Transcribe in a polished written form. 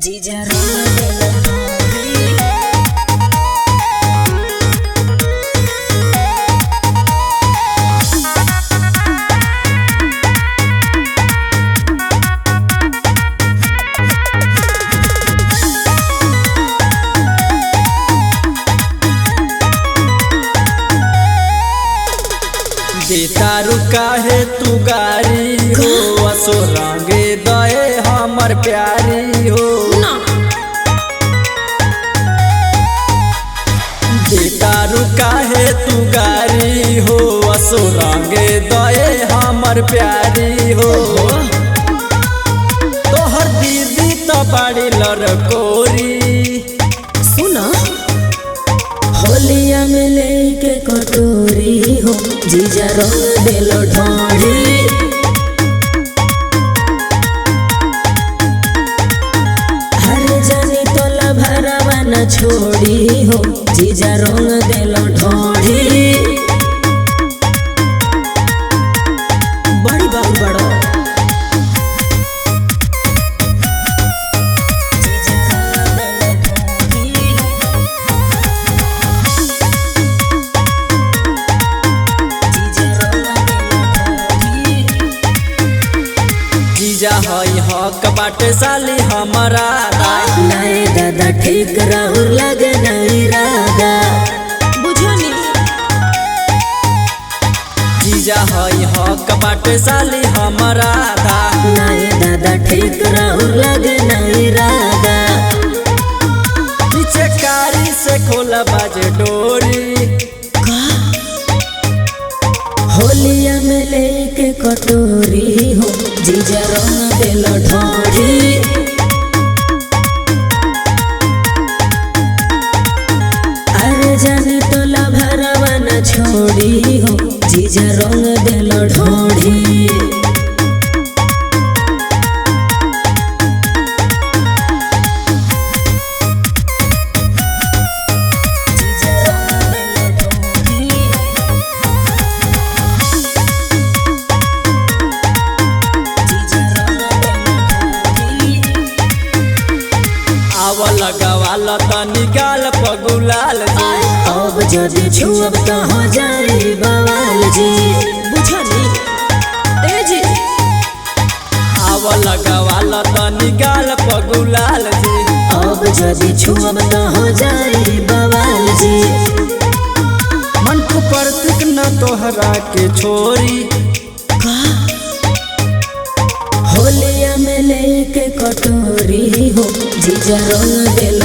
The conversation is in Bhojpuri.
जीजा बेतारू काहे तू गारी हो असो रंगे दए हमर प्यारी हो बेतारू काहे तू गारी हो असो रंगे दए हमर प्यारी हो तोहर दीदी तो बड़ी लड़कोरी सुना होलिया में लेके कटोरी हो जीजा रंग देलो ढोली हर जानी तोला भरवा न छोड़ी हो जीजा रंग देलो ढोली बड़ी बात बड़ो जीजा हई हक बाटे साली हमारा नहीं दादा ठीक राहुल लगे नहीं राधा बुझो नी जीजा हई हक बाटे साली हमारा नहीं दादा ठीक राहुल लगे नहीं राधा पीछे कारी से खोला बाजे डोरी होलिया में लेके कटोरी हो जीजा रंग देलो ढोली अरे जानी तोला भरवा न छोड़ी हो जीजा रंग देलो ढोली लगावाल तनी गाल पगुलाल जी अब जदि छुअब तो हो जाई बवाल जी बुझनी ए जी आव लगावाल तनी गाल पगुलाल जी अब जदि छुअब तो हो जाई बवाल जी मन को परतिक न तोहरा के छोरी होलिया में लेके कटोरी हो जीजा रंग देलो